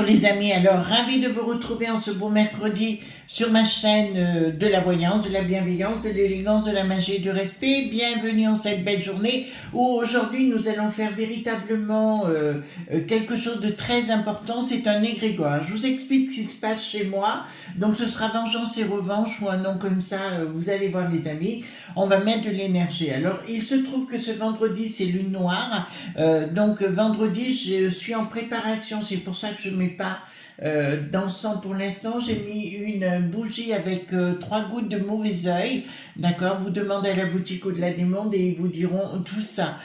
les amis, alors ravi de vous retrouver en ce beau mercredi sur ma chaîne de la voyance, de la bienveillance, de l'élégance, de la magie et du respect. Bienvenue en cette belle journée où aujourd'hui nous allons faire véritablement quelque chose de très important, c'est un égrégore. Je vous explique ce qui se passe chez moi, donc ce sera vengeance et revanche ou un nom comme ça, vous allez voir les amis, on va mettre de l'énergie. Alors il se trouve que ce vendredi c'est lune noire, donc vendredi je suis en préparation, c'est pour ça que je ne mets pas d'encens pour l'instant. J'ai mis une bougie avec 3 gouttes de mauvais oeil, d'accord. Vous demandez à la boutique au-delà des mondes et ils vous diront tout ça.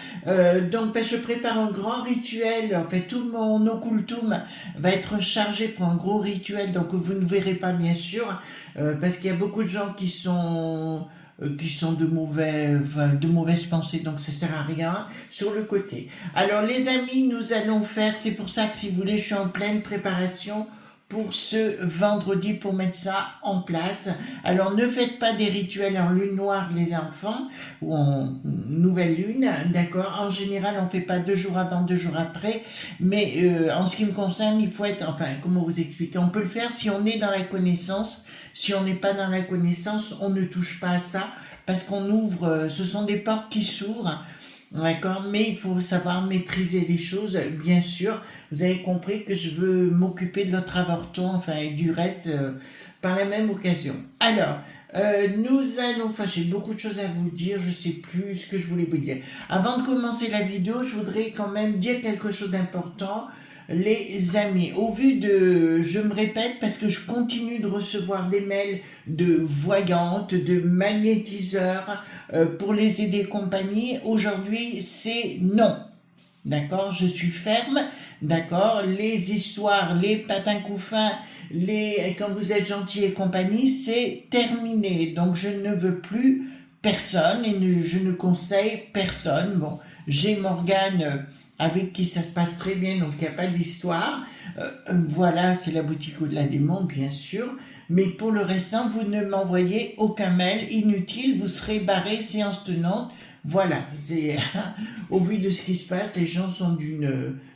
Donc je prépare un grand rituel, en fait tout mon occultum va être chargé pour un gros rituel, donc vous ne verrez pas bien sûr, parce qu'il y a beaucoup de gens qui sont de mauvaises pensées, donc ça sert à rien sur le côté. Alors les amis, nous allons faire, c'est pour ça que si vous voulez, je suis en pleine préparation pour ce vendredi pour mettre ça en place. Alors ne faites pas des rituels en lune noire les enfants ou en nouvelle lune, d'accord. En général on fait pas 2 jours avant, 2 jours après, mais en ce qui me concerne il faut être, enfin comment vous expliquer, on peut le faire si on est dans la connaissance. Si on n'est pas dans la connaissance, on ne touche pas à ça parce qu'on ouvre, ce sont des portes qui s'ouvrent. D'accord, mais il faut savoir maîtriser les choses, bien sûr. Vous avez compris que je veux m'occuper de notre avorton, enfin, et du reste, par la même occasion. Alors, nous allons, enfin, j'ai beaucoup de choses à vous dire, je sais plus ce que je voulais vous dire. Avant de commencer la vidéo, je voudrais quand même dire quelque chose d'important. Les amis, au vu de, je me répète parce que je continue de recevoir des mails de voyantes, de magnétiseurs pour les aider compagnie. Aujourd'hui, c'est non. D'accord, je suis ferme. D'accord, les histoires, les patins couffins, quand vous êtes gentil et compagnie, c'est terminé. Donc je ne veux plus personne et je ne conseille personne. Bon, j'ai Morgane avec qui ça se passe très bien, donc il n'y a pas d'histoire. Voilà, c'est la boutique au-delà des mondes, bien sûr. Mais pour le restant, vous ne m'envoyez aucun mail inutile, vous serez barré, séance tenante. Voilà, c'est au vu de ce qui se passe, les gens sont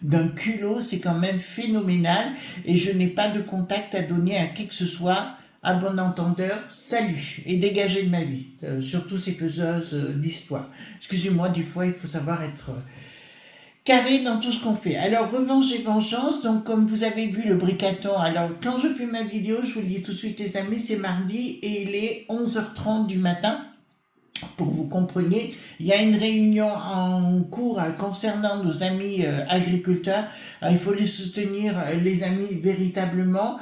d'un culot, c'est quand même phénoménal. Et je n'ai pas de contact à donner à qui que ce soit. À bon entendeur, salut et dégagez de ma vie. Surtout ces faiseuses d'histoire. Excusez-moi, des fois, il faut savoir être carré dans tout ce qu'on fait. Alors, revanche et vengeance, donc comme vous avez vu le bricaton, alors quand je fais ma vidéo, je vous le dis tout de suite les amis, c'est mardi et il est 11h30 du matin. Pour que vous compreniez, il y a une réunion en cours concernant nos amis agriculteurs. Il faut les soutenir, les amis, véritablement,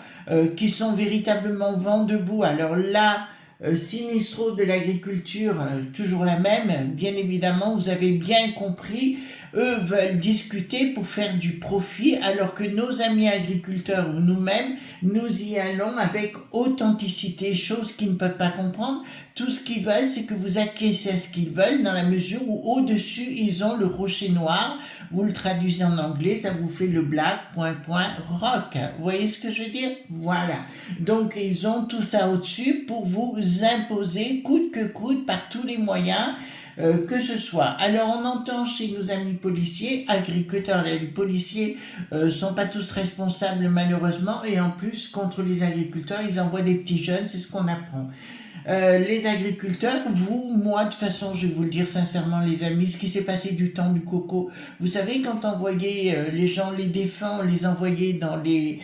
qui sont véritablement vent debout. Alors là, Sinistro de l'agriculture, toujours la même, bien évidemment, vous avez bien compris, eux veulent discuter pour faire du profit, alors que nos amis agriculteurs ou nous-mêmes, nous y allons avec authenticité, chose qu'ils ne peuvent pas comprendre. Tout ce qu'ils veulent, c'est que vous acquiescez à ce qu'ils veulent, dans la mesure où au-dessus, ils ont le rocher noir. Vous le traduisez en anglais, ça vous fait le black, rock. Vous voyez ce que je veux dire? Voilà. Donc, ils ont tout ça au-dessus pour vous imposer, coûte que coûte, par tous les moyens, que ce soit. Alors, on entend chez nos amis policiers, agriculteurs, les policiers sont pas tous responsables malheureusement, et en plus, contre les agriculteurs, ils envoient des petits jeunes, c'est ce qu'on apprend. Les agriculteurs, vous, moi, de toute façon, je vais vous le dire sincèrement, les amis, ce qui s'est passé du temps du coco, vous savez, quand on envoyait les gens, les défunts, on les envoyait dans les,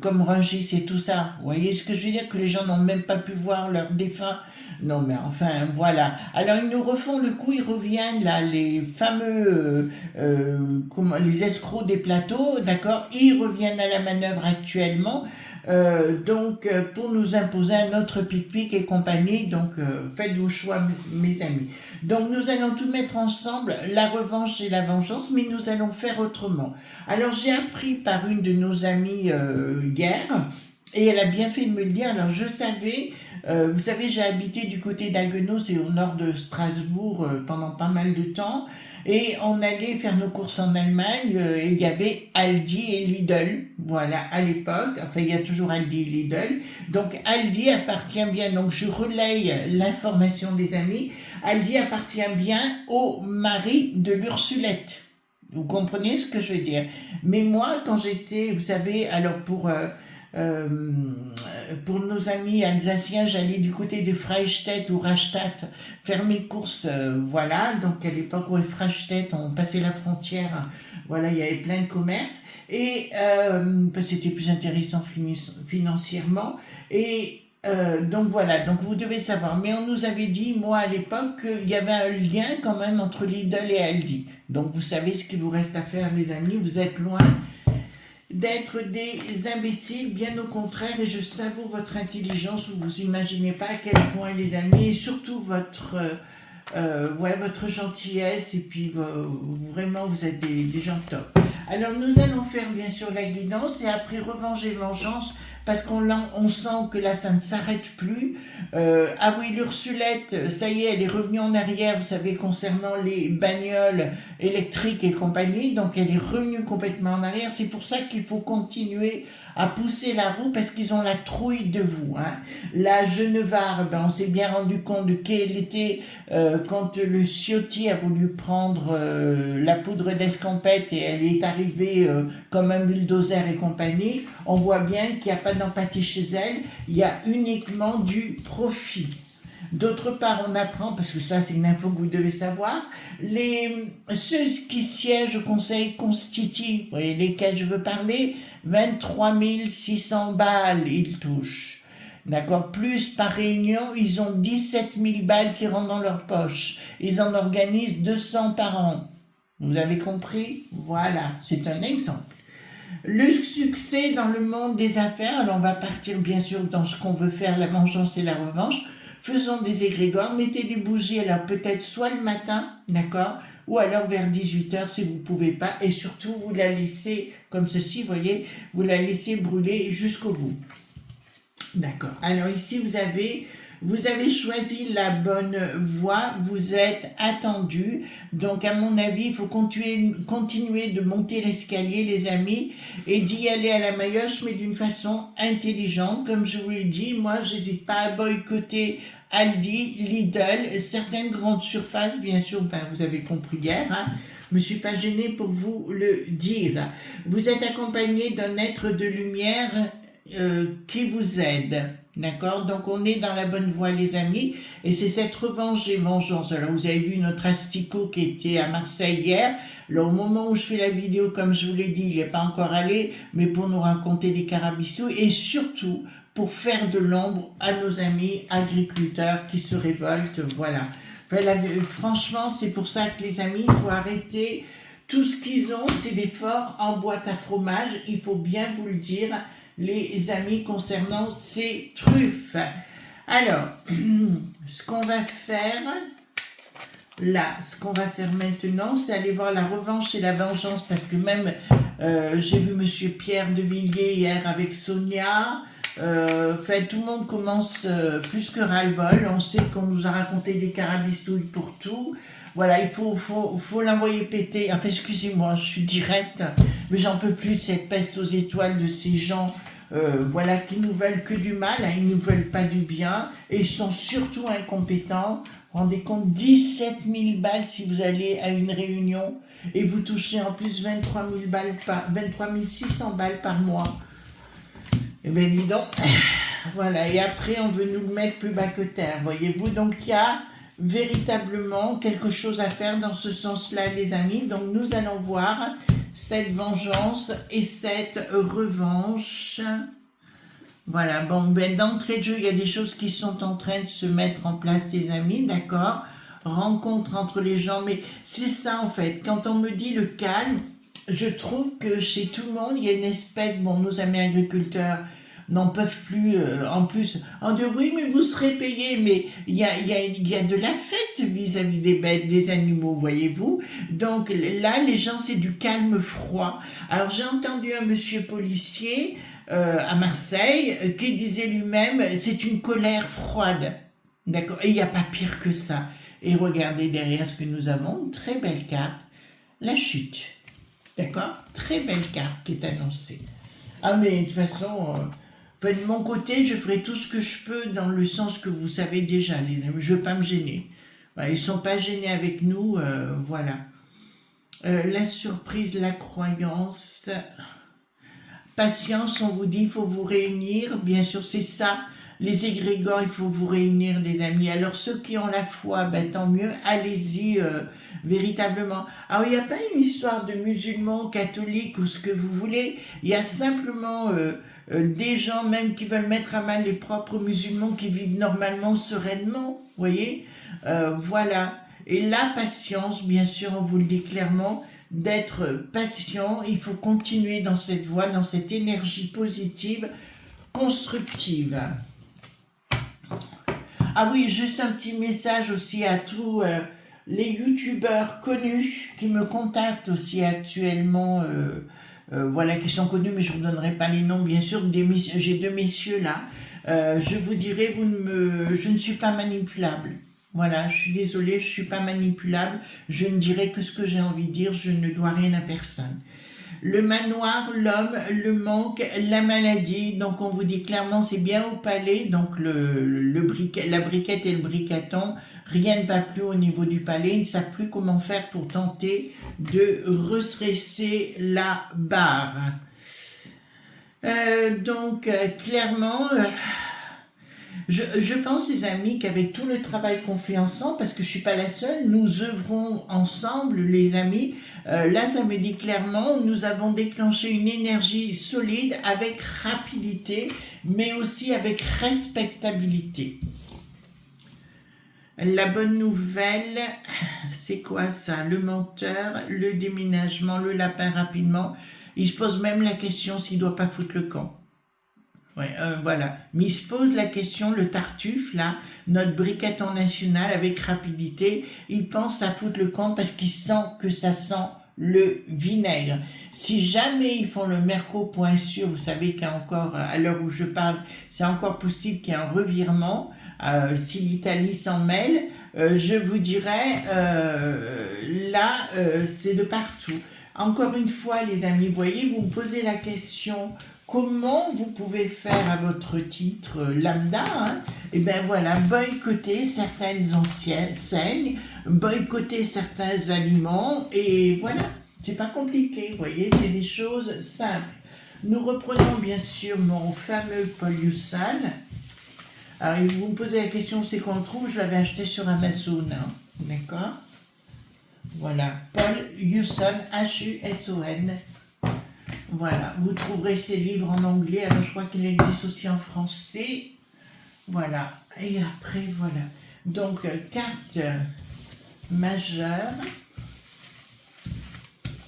comme Rungis et tout ça, vous voyez ce que je veux dire, que les gens n'ont même pas pu voir leurs défunts. Non, mais enfin, voilà. Alors, ils nous refont le coup, ils reviennent, là, les fameux, les escrocs des plateaux, d'accord, ils reviennent à la manœuvre actuellement. Donc, pour nous imposer un autre pic-pic et compagnie, donc faites vos choix, mes amis. Donc, nous allons tout mettre ensemble, la revanche et la vengeance, mais nous allons faire autrement. Alors, j'ai appris par une de nos amies hier, et elle a bien fait de me le dire. Alors, je savais, vous savez, j'ai habité du côté d'Haguenau, c'est au nord de Strasbourg, pendant pas mal de temps. Et on allait faire nos courses en Allemagne, et il y avait Aldi et Lidl, voilà, à l'époque, enfin il y a toujours Aldi et Lidl, donc Aldi appartient bien, donc je relaye l'information des amis, Aldi appartient bien au mari de l'Ursulette. Vous comprenez ce que je veux dire? Mais moi, quand j'étais, vous savez, alors pour nos amis alsaciens, j'allais du côté de Freistadt ou Rastatt faire mes courses, voilà. Donc à l'époque où Freistatt, on passait la frontière, voilà, il y avait plein de commerces et parce que c'était plus intéressant financièrement. Et donc voilà, donc vous devez savoir. Mais on nous avait dit, moi à l'époque, qu'il y avait un lien quand même entre Lidl et Aldi. Donc vous savez ce qu'il vous reste à faire, les amis. Vous êtes loin d'être des imbéciles, bien au contraire, et je savoure votre intelligence. Vous vous imaginez pas à quel point, les amis, et surtout votre gentillesse, et puis vraiment, vous êtes des gens top. Alors, nous allons faire bien sûr la guidance, et après revanche et vengeance, parce on sent que là, ça ne s'arrête plus. Ah oui, l'Ursulette, ça y est, elle est revenue en arrière, vous savez, concernant les bagnoles électriques et compagnie, donc elle est revenue complètement en arrière. C'est pour ça qu'il faut continuer à pousser la roue, parce qu'ils ont la trouille de vous. Hein. La Genevarde, on s'est bien rendu compte de qu'elle était quand le Ciotti a voulu prendre la poudre d'escampette et elle est arrivée comme un bulldozer et compagnie. On voit bien qu'il n'y a pas d'empathie chez elle, il y a uniquement du profit. D'autre part, on apprend, parce que ça c'est une info que vous devez savoir, ceux qui siègent au Conseil constitutif, vous voyez lesquels je veux parler, 23 600 balles ils touchent. D'accord. Plus par réunion, ils ont 17 000 balles qui rentrent dans leur poche. Ils en organisent 200 par an. Vous avez compris? Voilà, c'est un exemple. Le succès dans le monde des affaires, alors on va partir bien sûr dans ce qu'on veut faire, la vengeance et la revanche. Faisons des égrégores, mettez des bougies, alors peut-être soit le matin, d'accord, ou alors vers 18h si vous ne pouvez pas, et surtout vous la laissez comme ceci, vous voyez, vous la laissez brûler jusqu'au bout. D'accord. Alors ici, vous avez choisi la bonne voie, vous êtes attendu. Donc à mon avis, il faut continuer de monter l'escalier, les amis, et d'y aller à la maillotche, mais d'une façon intelligente. Comme je vous l'ai dit, moi, j'hésite pas à boycotter Aldi, Lidl, certaines grandes surfaces, bien sûr, vous avez compris hier, hein. Je ne me suis pas gênée pour vous le dire. Vous êtes accompagné d'un être de lumière qui vous aide. D'accord. Donc on est dans la bonne voie, les amis, et c'est cette revanche et vengeance. Alors vous avez vu notre asticot qui était à Marseille hier. Alors au moment où je fais la vidéo, comme je vous l'ai dit, il n'est pas encore allé, mais pour nous raconter des carabistous et surtout pour faire de l'ombre à nos amis agriculteurs qui se révoltent. Voilà. Franchement, c'est pour ça que les amis, il faut arrêter. Tout ce qu'ils ont, c'est des forts en boîte à fromage. Il faut bien vous le dire, les amis, concernant ces truffes. Alors, ce qu'on va faire maintenant, c'est aller voir la revanche et la vengeance, parce que même j'ai vu Monsieur Pierre de Villiers hier avec Sonia. Tout le monde commence plus que ras-le-bol. On sait qu'on nous a raconté des carabistouilles pour tout. Voilà, il faut l'envoyer péter. Enfin, excusez-moi, je suis directe, mais j'en peux plus de cette peste aux étoiles de ces gens, voilà, qui nous veulent que du mal, hein, ils nous veulent pas du bien, et ils sont surtout incompétents. Rendez compte, 17 000 balles si vous allez à une réunion, et vous touchez en plus 23 600 balles par mois. Eh bien, dis donc, voilà, et après, on veut nous le mettre plus bas que terre, voyez-vous. Donc, il y a véritablement quelque chose à faire dans ce sens-là, les amis. Donc, nous allons voir cette vengeance et cette revanche. Voilà, bon, d'entrée de jeu, il y a des choses qui sont en train de se mettre en place, les amis, d'accord. Rencontre entre les gens, mais c'est ça, en fait. Quand on me dit le calme, je trouve que chez tout le monde, il y a une espèce, nos amis agriculteurs n'en peuvent plus, en plus, on dit oui, mais vous serez payé, mais il y a de l'affect vis-à-vis des bêtes, des animaux, voyez-vous. Donc là, les gens, c'est du calme froid. Alors j'ai entendu un monsieur policier à Marseille qui disait lui-même, c'est une colère froide, d'accord, et il n'y a pas pire que ça. Et regardez derrière ce que nous avons, une très belle carte, la chute, d'accord, très belle carte qui est annoncée. Ah mais de toute façon, de mon côté, je ferai tout ce que je peux dans le sens que vous savez déjà, les amis. Je ne veux pas me gêner. Voilà, ils ne sont pas gênés avec nous, voilà. La surprise, la croyance. Patience, on vous dit, il faut vous réunir. Bien sûr, c'est ça. Les égrégores, il faut vous réunir, les amis. Alors, ceux qui ont la foi, ben, tant mieux. Allez-y, véritablement. Alors, il n'y a pas une histoire de musulmans, catholiques ou ce que vous voulez. Il y a simplement des gens même qui veulent mettre à mal les propres musulmans qui vivent normalement, sereinement. Vous voyez. Voilà. Et la patience, bien sûr, on vous le dit clairement, d'être patient, il faut continuer dans cette voie, dans cette énergie positive, constructive. Ah oui, juste un petit message aussi à tous les youtubeurs connus qui me contactent aussi actuellement, voilà, qui sont connus, mais je ne vous donnerai pas les noms, bien sûr. J'ai deux messieurs là. Je vous dirai, je ne suis pas manipulable. Voilà, je suis désolée, je ne suis pas manipulable. Je ne dirai que ce que j'ai envie de dire, je ne dois rien à personne. Le manoir, l'homme, le manque, la maladie. Donc on vous dit clairement, c'est bien au palais. Donc la briquette et le briqueton, rien ne va plus au niveau du palais. Ils ne savent plus comment faire pour tenter de redresser la barre. Clairement... Je pense, les amis, qu'avec tout le travail qu'on fait ensemble, parce que je ne suis pas la seule, nous œuvrons ensemble, les amis. Là, ça me dit clairement, nous avons déclenché une énergie solide avec rapidité, mais aussi avec respectabilité. La bonne nouvelle, c'est quoi ça? Le menteur, le déménagement, le lapin rapidement. Il se pose même la question s'il ne doit pas foutre le camp. Ouais, voilà. Mais il se pose la question, le Tartuffe, là, notre briqueton national, avec rapidité, il pense à foutre le camp parce qu'il sent que ça sent le vinaigre. Si jamais ils font le merco point sûr, vous savez qu'il y a encore, à l'heure où je parle, c'est encore possible qu'il y ait un revirement, si l'Italie s'en mêle, je vous dirais, c'est de partout. Encore une fois, les amis, voyez, vous me posez la question... Comment vous pouvez faire à votre titre lambda, hein? Et bien voilà, boycotter certaines enseignes, boycotter certains aliments, et voilà, c'est pas compliqué, vous voyez, c'est des choses simples. Nous reprenons bien sûr mon fameux Paul Husson. Alors, vous me posez la question, c'est qu'on le trouve, je l'avais acheté sur Amazon, hein? D'accord? Voilà, Paul Husson, H-U-S-O-N. Voilà, vous trouverez ces livres en anglais, alors je crois qu'il existe aussi en français. Voilà, et après, voilà. Donc, carte majeure,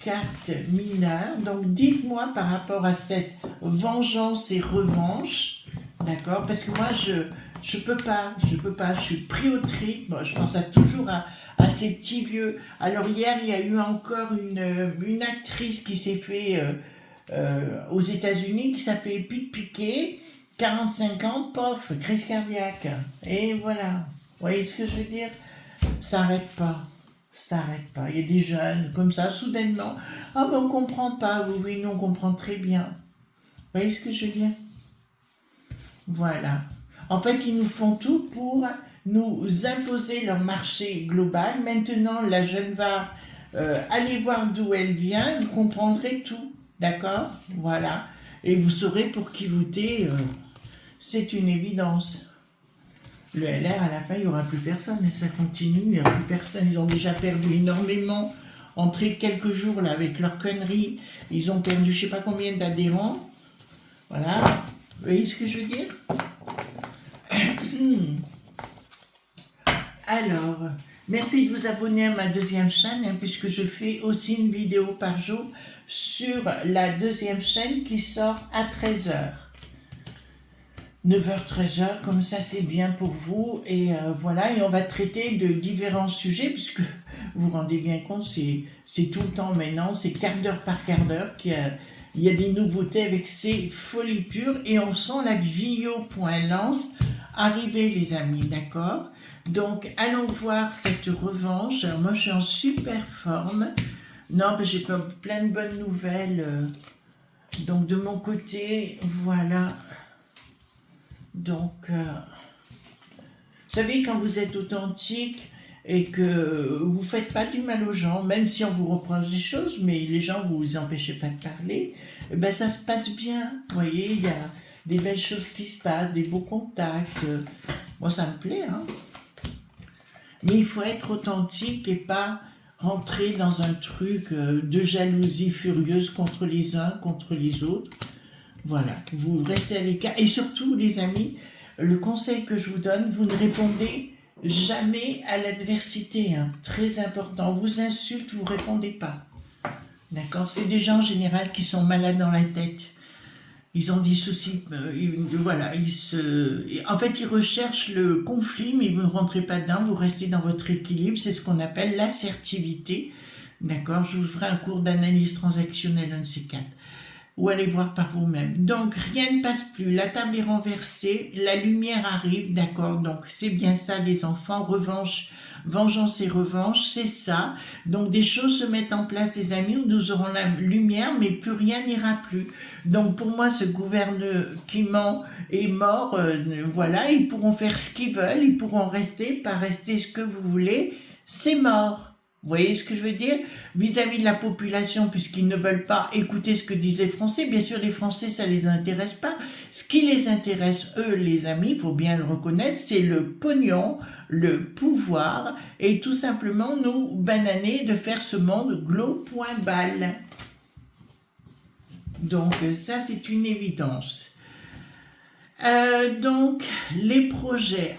carte mineure. Donc, dites-moi par rapport à cette vengeance et revanche, d'accord? Parce que moi, je peux pas, je suis pris au trip. Bon, je pense toujours à ces petits vieux. Alors, hier, il y a eu encore une actrice qui s'est fait... aux États-Unis qui s'appelle Pete Piquet, 45 ans, pof, crise cardiaque. Et voilà. Vous voyez ce que je veux dire? Ça n'arrête pas. Ça n'arrête pas. Il y a des jeunes comme ça, soudainement. Ah ben on comprend pas. Oui, nous on comprend très bien. Vous voyez ce que je veux dire? Voilà. En fait, ils nous font tout pour nous imposer leur marché global. Maintenant, la jeune va aller voir d'où elle vient, vous comprendrez tout. D'accord? Voilà. Et vous saurez pour qui voter, c'est une évidence. Le LR, à la fin, il n'y aura plus personne, et ça continue, il n'y aura plus personne. Ils ont déjà perdu énormément en très quelques jours, là, avec leurs conneries. Ils ont perdu je ne sais pas combien d'adhérents. Voilà. Vous voyez ce que je veux dire? Alors, merci de vous abonner à ma deuxième chaîne, hein, puisque je fais aussi une vidéo par jour sur la deuxième chaîne qui sort à 13h. 9h, 13h, comme ça c'est bien pour vous. Et voilà, et on va traiter de différents sujets, puisque vous vous rendez bien compte, c'est tout le temps maintenant, c'est quart d'heure par quart d'heure qu'il y a des nouveautés avec ces folies pures. Et on sent la Vio.lance arriver, les amis, d'accord? Donc, allons voir cette revanche. Alors, moi, je suis en super forme. Non, mais j'ai plein de bonnes nouvelles. Donc, de mon côté, voilà. Donc, vous savez, quand vous êtes authentique et que vous faites pas du mal aux gens, même si on vous reproche des choses, mais les gens vous empêchez pas de parler, eh ben ça se passe bien. Vous voyez, il y a des belles choses qui se passent, des beaux contacts. Moi, ça me plaît, hein. Mais il faut être authentique et pas rentrer dans un truc de jalousie furieuse contre les uns, contre les autres. Voilà, vous restez à l'écart. Et surtout, les amis, le conseil que je vous donne, vous ne répondez jamais à l'adversité. Hein. Très important. On vous insulte, vous ne répondez pas. D'accord? C'est des gens en général qui sont malades dans la tête. Ils ont des soucis, voilà, en fait, ils recherchent le conflit, mais vous ne rentrez pas dedans, vous restez dans votre équilibre, c'est ce qu'on appelle l'assertivité, d'accord? Je vous ferai un cours d'analyse transactionnelle, un de ces quatre, ou allez voir par vous-même. Donc, rien ne passe plus, la table est renversée, la lumière arrive, d'accord? Donc, c'est bien ça, les enfants, vengeance et revanche, c'est ça. Donc des choses se mettent en place, les amis, où nous aurons la lumière, mais plus rien n'ira plus. Donc pour moi, ce gouvernement est mort, voilà, ils pourront faire ce qu'ils veulent, ils pourront rester, pas rester ce que vous voulez, c'est mort. Vous voyez ce que je veux dire? Vis-à-vis de la population, puisqu'ils ne veulent pas écouter ce que disent les Français, bien sûr les Français ça les intéresse pas. Ce qui les intéresse, eux les amis, il faut bien le reconnaître, c'est le pognon, le pouvoir, et tout simplement nous bananer de faire ce monde glos point balle. Donc ça c'est une évidence. Donc les projets,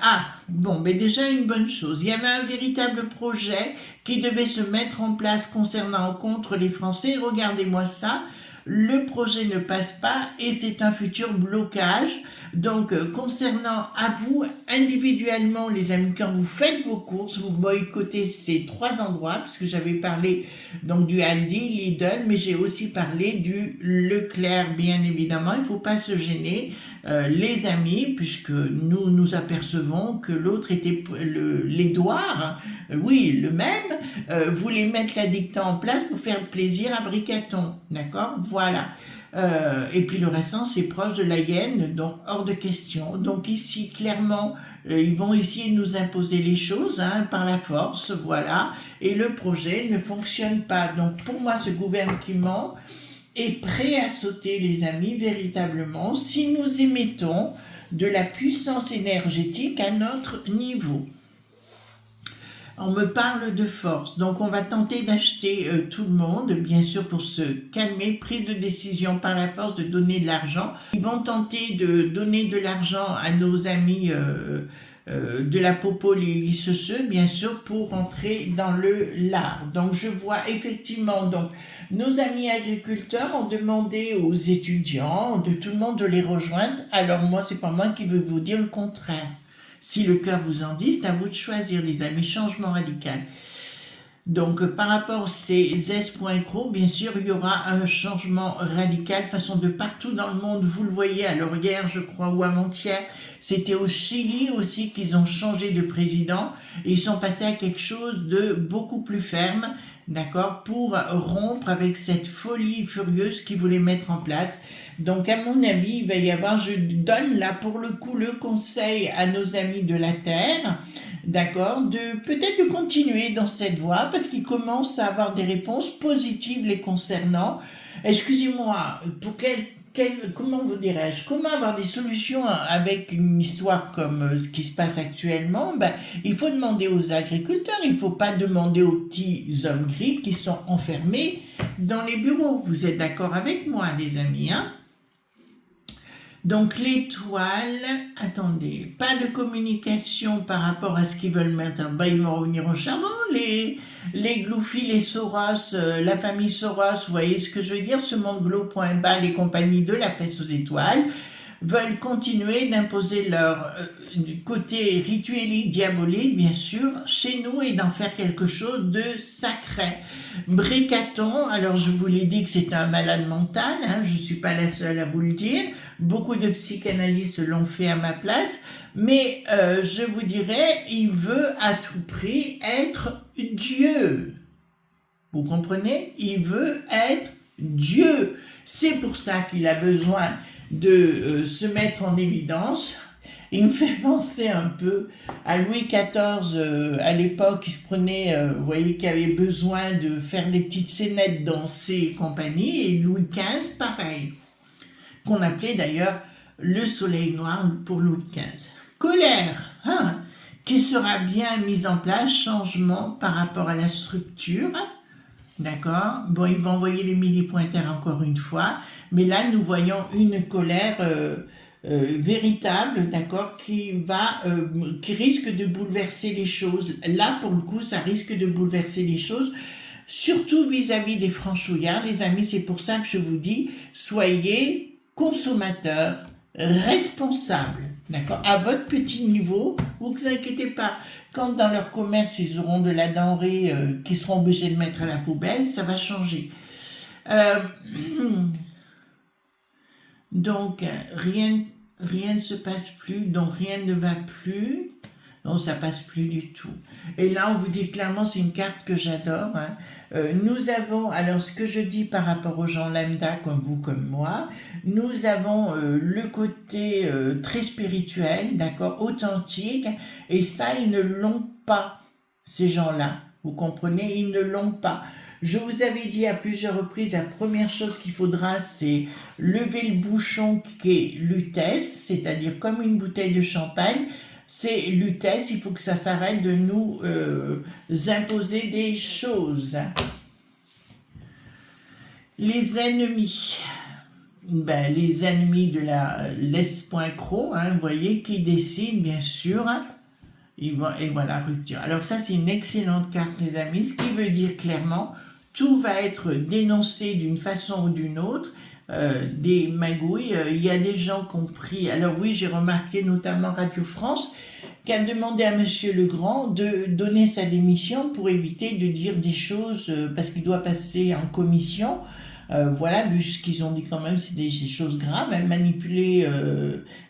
mais déjà une bonne chose, il y avait un véritable projet qui devait se mettre en place concernant contre les Français, regardez-moi ça, le projet ne passe pas et c'est un futur blocage. Donc concernant à vous individuellement les amis, quand vous faites vos courses, vous boycottez ces 3 endroits, parce que j'avais parlé donc du Aldi, Lidl, mais j'ai aussi parlé du Leclerc, bien évidemment, il ne faut pas se gêner. Les amis, puisque nous apercevons que l'autre était l'Édouard, oui, le même, voulait mettre la dicta en place pour faire plaisir à Bricaton, d'accord? Voilà. Et puis le restant, c'est proche de la hyène, donc hors de question. Donc ici, clairement, ils vont essayer de nous imposer les choses par la force, voilà. Et le projet ne fonctionne pas. Donc pour moi, ce gouvernement est prêt à sauter, les amis, véritablement, si nous émettons de la puissance énergétique à notre niveau. On me parle de force, donc on va tenter d'acheter tout le monde, bien sûr pour se calmer, prise de décision par la force de donner de l'argent. Ils vont tenter de donner de l'argent à nos amis de la popo, les lisseux, bien sûr, pour entrer dans le lard. Donc je vois effectivement, donc nos amis agriculteurs ont demandé aux étudiants, de tout le monde de les rejoindre. Alors moi, c'est pas moi qui veux vous dire le contraire. Si le cœur vous en dit, c'est à vous de choisir, les amis, changement radical. Donc, par rapport à ces S.Cro, bien sûr, il y aura un changement radical, façon de partout dans le monde, vous le voyez, alors hier, je crois, ou avant-hier, c'était au Chili aussi qu'ils ont changé de président, et ils sont passés à quelque chose de beaucoup plus ferme, d'accord, pour rompre avec cette folie furieuse qu'ils voulaient mettre en place. Donc, à mon avis, il va y avoir, je donne là pour le coup le conseil à nos amis de la Terre, d'accord, peut-être de continuer dans cette voie parce qu'ils commencent à avoir des réponses positives les concernant. Excusez-moi, comment vous dirais-je, comment avoir des solutions avec une histoire comme ce qui se passe actuellement? Il faut demander aux agriculteurs, il ne faut pas demander aux petits hommes gris qui sont enfermés dans les bureaux. Vous êtes d'accord avec moi, les amis, hein? Donc l'étoile, attendez, pas de communication par rapport à ce qu'ils veulent mettre. Ils vont revenir au charbon, les Gloufy, les Soros, la famille Soros, vous voyez ce que je veux dire? Ce monde glo.bal et compagnie de la peste aux étoiles veulent continuer d'imposer leur côté rituelique, diabolique, bien sûr, chez nous et d'en faire quelque chose de sacré. Bricaton, alors je vous l'ai dit que c'est un malade mental, je ne suis pas la seule à vous le dire, beaucoup de psychanalystes l'ont fait à ma place, mais je vous dirais, il veut à tout prix être Dieu. Vous comprenez? Il veut être Dieu. C'est pour ça qu'il a besoin de se mettre en évidence. Il me fait penser un peu à Louis XIV à l'époque, il se prenait, vous voyez, qui avait besoin de faire des petites scénettes, danser et compagnie, et Louis XV, pareil, qu'on appelait d'ailleurs le soleil noir pour Louis XV. Colère, hein, qui sera bien mise en place, changement par rapport à la structure, d'accord. Bon, il va envoyer les midi-pointeurs encore une fois, mais là, nous voyons une colère véritable, d'accord, qui risque de bouleverser les choses. Là, pour le coup, ça risque de bouleverser les choses, surtout vis-à-vis des franchouillards, les amis. C'est pour ça que je vous dis, soyez consommateurs responsables, d'accord, à votre petit niveau. Vous inquiétez pas. Quand dans leur commerce, ils auront de la denrée qu'ils seront obligés de mettre à la poubelle, ça va changer. Euh, donc, rien ne se passe plus, donc rien ne va plus. Non, ça passe plus du tout. Et là, on vous dit clairement, c'est une carte que j'adore, hein. Nous avons, alors ce que je dis par rapport aux gens lambda comme vous, comme moi, nous avons le côté très spirituel, d'accord, authentique, et ça, ils ne l'ont pas, ces gens-là. Vous comprenez, ils ne l'ont pas. Je vous avais dit à plusieurs reprises, la première chose qu'il faudra, c'est lever le bouchon qui est lutèce, c'est-à-dire comme une bouteille de champagne. C'est lutèce, il faut que ça s'arrête de nous imposer des choses. Les ennemis. Ben, les ennemis de la l'Es.Cro, hein, vous voyez, qui décident, bien sûr, hein, et voilà, rupture. Alors ça, c'est une excellente carte, les amis, ce qui veut dire clairement, tout va être dénoncé d'une façon ou d'une autre, des magouilles. Il y a des gens qui ont pris... Alors oui, j'ai remarqué notamment Radio France, qui a demandé à Monsieur Legrand de donner sa démission pour éviter de dire des choses, parce qu'il doit passer en commission. Voilà, vu ce qu'ils ont dit quand même, c'est des choses graves, hein, manipuler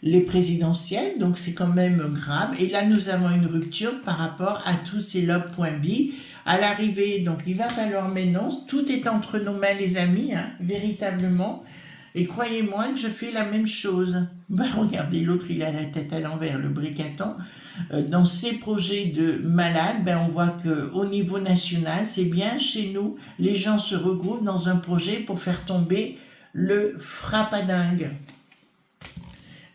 les présidentielles, donc c'est quand même grave. Et là, nous avons une rupture par rapport à tous ces lobes.bi. À l'arrivée, donc il va falloir maintenant, tout est entre nos mains, les amis, hein, véritablement. Et croyez-moi que je fais la même chose. Ben, regardez, l'autre, il a la tête à l'envers, le bricaton. Dans ces projets de malades, ben, on voit qu'au niveau national, c'est bien chez nous, les gens se regroupent dans un projet pour faire tomber le frappadingue.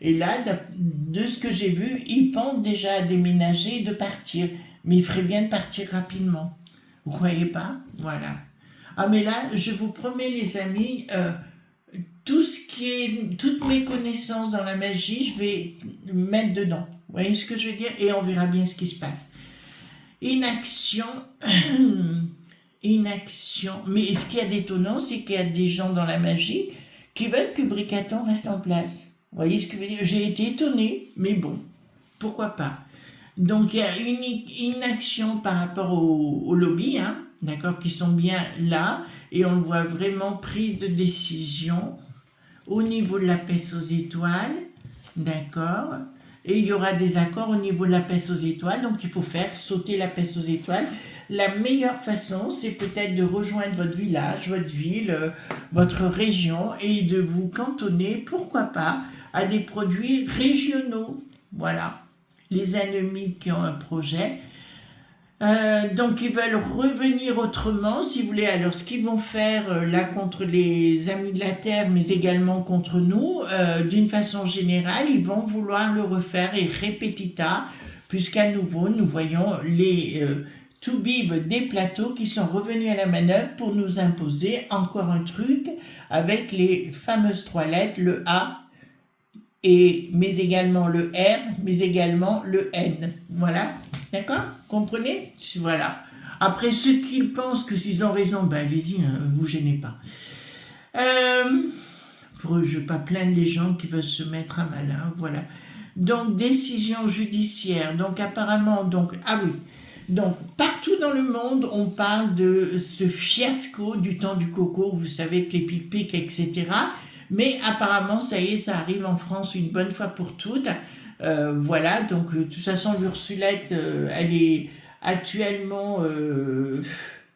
Et là, de ce que j'ai vu, ils pensent déjà à déménager et de partir. Mais il ferait bien de partir rapidement. Vous croyez pas? Voilà. Ah, mais là, je vous promets, les amis, tout ce qui est, toutes mes connaissances dans la magie, je vais mettre dedans. Vous voyez ce que je veux dire? Et on verra bien ce qui se passe. Inaction. Inaction. Mais ce qui est d'étonnant, c'est qu'il y a des gens dans la magie qui veulent que Bricaton reste en place. Vous voyez ce que je veux dire? J'ai été étonnée, mais bon, pourquoi pas. Donc il y a une inaction par rapport au lobby, hein, d'accord, qui sont bien là, et on le voit vraiment, prise de décision au niveau de la peste aux étoiles, d'accord, et il y aura des accords au niveau de la peste aux étoiles, donc il faut faire sauter la peste aux étoiles. La meilleure façon, c'est peut-être de rejoindre votre village, votre ville, votre région, et de vous cantonner, pourquoi pas, à des produits régionaux, voilà. Les ennemis qui ont un projet. Donc ils veulent revenir autrement, si vous voulez. Alors ce qu'ils vont faire là contre les amis de la Terre, mais également contre nous, d'une façon générale, ils vont vouloir le refaire et répétita, puisqu'à nouveau, nous voyons les toubibs des plateaux qui sont revenus à la manœuvre pour nous imposer encore un truc avec les fameuses 3 lettres, le A, mais également le R, mais également le N. Voilà, d'accord? Comprenez? Voilà. Après, ceux qui pensent que s'ils ont raison, ben allez-y, hein, vous gênez pas. Pour eux, je ne veux pas plaindre les gens qui veulent se mettre à mal, hein, voilà. Donc, décision judiciaire. Donc, apparemment, ah oui. Donc, partout dans le monde, on parle de ce fiasco du temps du coco, vous savez, avec les pic-pics, etc., mais apparemment, ça y est, ça arrive en France une bonne fois pour toutes. Voilà, donc de toute façon, l'Ursulette, elle est actuellement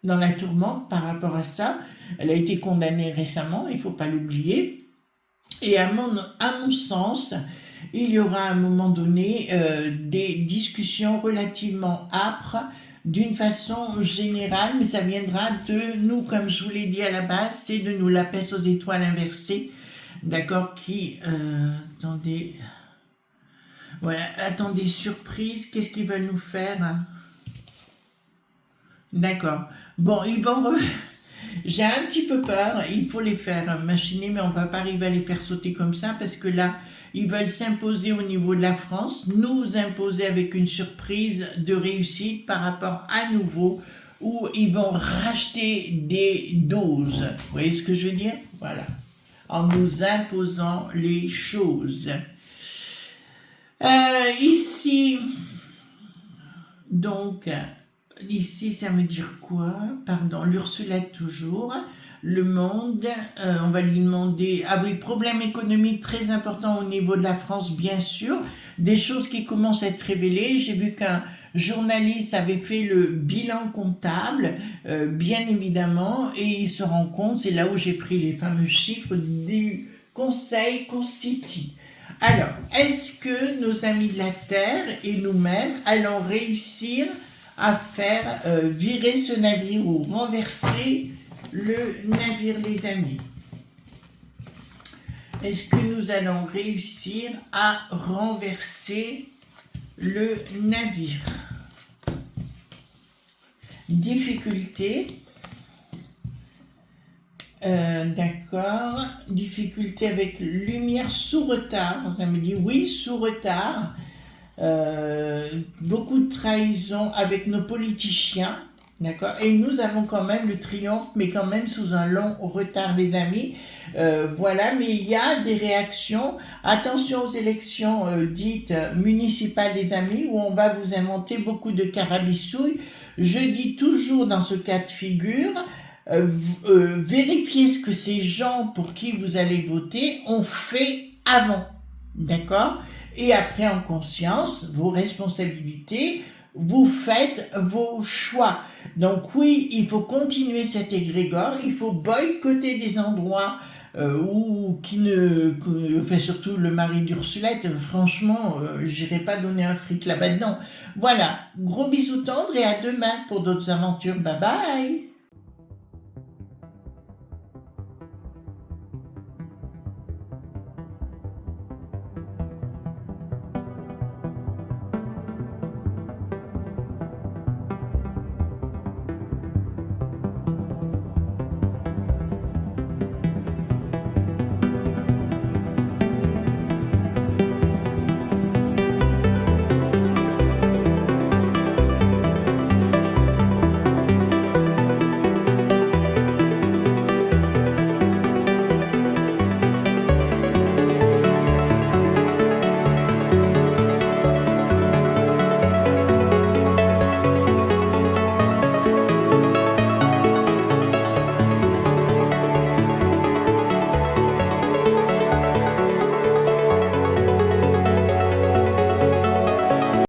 dans la tourmente par rapport à ça. Elle a été condamnée récemment, il ne faut pas l'oublier. Et à mon sens, il y aura à un moment donné des discussions relativement âpres d'une façon générale, mais ça viendra de nous, comme je vous l'ai dit à la base, c'est de nous la peste aux étoiles inversées, d'accord, attendez, voilà, attendez, surprise, qu'est-ce qu'ils veulent nous faire, hein? D'accord, bon, j'ai un petit peu peur, il faut les faire machiner, mais on va pas arriver à les faire sauter comme ça, parce que là, ils veulent s'imposer au niveau de la France, nous imposer avec une surprise de réussite par rapport à nouveau, où ils vont racheter des doses. Vous voyez ce que je veux dire? Voilà. En nous imposant les choses. Ici, donc, ici, ça veut dire quoi? Pardon, l'Ursulette toujours. Le monde, on va lui demander... Ah oui, problème économique très important au niveau de la France, bien sûr. Des choses qui commencent à être révélées. J'ai vu qu'un journaliste avait fait le bilan comptable, bien évidemment, et il se rend compte, c'est là où j'ai pris les fameux chiffres du Conseil constitue. Alors, est-ce que nos amis de la Terre et nous-mêmes allons réussir à faire virer ce navire ou renverser le navire, les amis? Est-ce que nous allons réussir à renverser le navire? Difficulté. D'accord. Difficulté avec lumière sous retard. Ça me dit oui, sous retard. Beaucoup de trahison avec nos politiciens. D'accord. Et nous avons quand même le triomphe, mais quand même sous un long retard, les amis. Voilà, mais il y a des réactions. Attention aux élections dites municipales, les amis, où on va vous inventer beaucoup de carabissouilles. Je dis toujours dans ce cas de figure, vérifiez ce que ces gens pour qui vous allez voter ont fait avant. D'accord? Et après, en conscience, vos responsabilités, vous faites vos choix. Donc oui, il faut continuer cet égrégore, il faut boycotter des endroits surtout le mari d'Ursulette, franchement, j'irai pas donner un fric là-bas dedans. Voilà, gros bisous tendres et à demain pour d'autres aventures. Bye bye.